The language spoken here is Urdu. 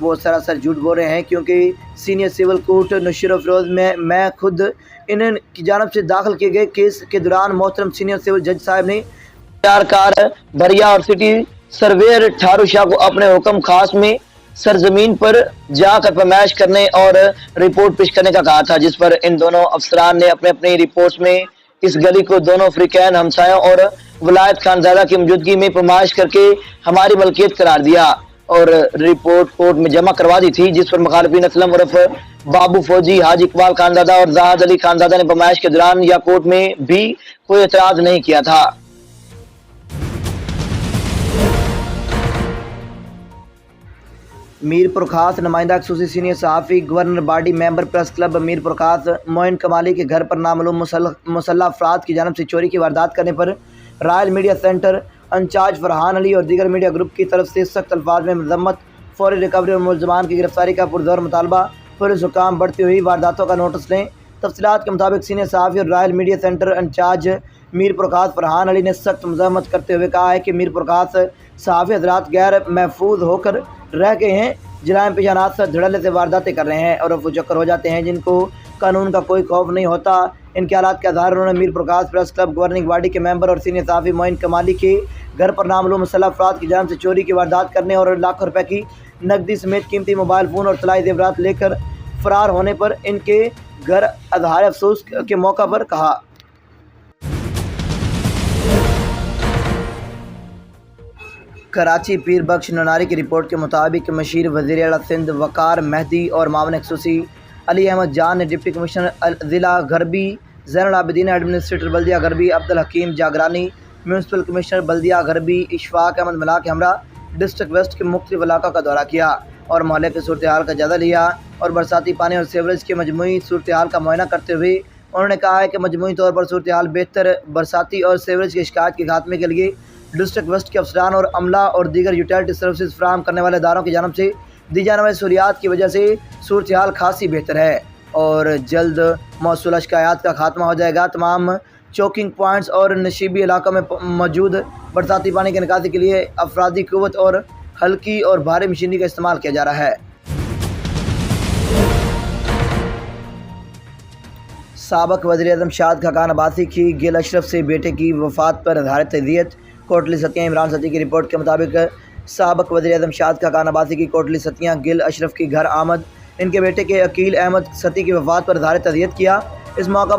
وہ سراسر جھوٹ بول رہے ہیں، کیونکہ سینئر سول کورٹ نشیر و فروز میں خود انہوں کی جانب سے داخل کیے گئے کیس کے دوران محترم سینئر سول جج صاحب نے کار بھریا اور سٹی سرویئر ٹھارو شاہ کو اپنے حکم خاص میں سرزمین پر جا کر پیمائش کرنے اور رپورٹ پیش کرنے کا کہا تھا، جس پر ان دونوں افسران نے اپنے اپنی رپورٹس میں اس گلی کو دونوں افریقین ہمسایوں اور ولایت خانزادہ کی موجودگی میں پیمائش کر کے ہماری ملکیت قرار دیا اور رپورٹ کورٹ میں جمع کروا دی تھی، جس پر مخالفین اسلم عرف بابو فوجی، حاج اقبال خانزادہ اور زاہد علی خانزادہ نے پیمائش کے دوران یا کورٹ میں بھی کوئی اعتراض نہیں کیا تھا۔ میرپور خاص نمائندہ خصوصی سینئر صحافی گورنر باڈی ممبر پریس کلب میرپور خاص معین کمالی کے گھر پر نامعلوم مسلح افراد کی جانب سے چوری کی واردات کرنے پر royal media centre incharge Farhan Ali اور دیگر میڈیا گروپ کی طرف سے سخت الفاظ میں مذمت، فوری ریکوری اور ملزمان کی گرفتاری کا پرزور مطالبہ۔ پولیس حکام بڑھتی ہوئی وارداتوں کا نوٹس لیں۔ تفصیلات کے مطابق سینئر صحافی اور royal media centre incharge Mirpur Khas Farhan علی نے سخت مزاحمت کرتے ہوئے کہا ہے کہ میرپور خاص صحافی حضرات غیر محفوظ ہو کر رہ گئے ہیں، جرائم پیشانات سے دھڑلے سے وارداتیں کر رہے ہیں اور رفع چکر ہو جاتے ہیں، جن کو قانون کا کوئی خوف نہیں ہوتا۔ ان کے حالات کا اظہار انہوں نے میرپور خاص پریس کلب گورننگ باڈی کے ممبر اور سینئر صحافی معین کمالی کے گھر پر نامعلوم مسلح افراد کی جانب سے چوری کی واردات کرنے اور لاکھوں روپے کی نقدی سمیت قیمتی موبائل فون اور طلائی زیورات لے کر فرار ہونے پر ان کے گھر اظہار افسوس کے موقع پر کہا۔ کراچی پیر بخش نناری کی رپورٹ کے مطابق مشیر وزیر اعلیٰ سندھ وقار مہدی اور معاون خصوصی علی احمد جان نے ڈپٹی کمشنر ضلع غربی زین العابدین، ایڈمنسٹریٹر بلدیہ غربی عبدالحکیم جاگرانی، میونسپل کمشنر بلدیہ غربی اشفاق احمد ملا کے ہمراہ ڈسٹرکٹ ویسٹ کے مختلف علاقوں کا دورہ کیا اور محلے کی صورتحال کا جائزہ لیا اور برساتی پانی اور سیوریج کی مجموعی صورتحال کا معائنہ کرتے ہوئے انہوں نے کہا ہے کہ مجموعی طور پر صورتحال بہتر برساتی اور سیوریج کی شکایات کے خاتمے کے لیے ڈسٹرکٹ ویسٹ کے افسران اور عملہ اور دیگر یوٹیلٹی سروسز فراہم کرنے والے اداروں کی جانب سے دی جانے والی سہولیات کی وجہ سے صورتحال خاصی بہتر ہے اور جلد موصولہ شکایات کا خاتمہ ہو جائے گا۔ تمام چوکنگ پوائنٹس اور نشیبی علاقوں میں موجود برساتی پانی کی نکاسی کے لیے افرادی قوت اور ہلکی اور بھاری مشینری کا استعمال کیا جا رہا ہے۔ سابق وزیر اعظم شاہد خاقان عباسی کی گل اشرف سے بیٹے کی وفات پر اظہار تعزیت۔ کوٹلی ستیاں عمران ستی کی رپورٹ کے مطابق سابق وزیر اعظم شاہد خاقان عباسی کی کوٹلی ستیاں گل اشرف کی گھر آمد ان کے بیٹے کے عقیل احمد ستی کی وفات پر اظہار تعزیت کیا۔ اس موقع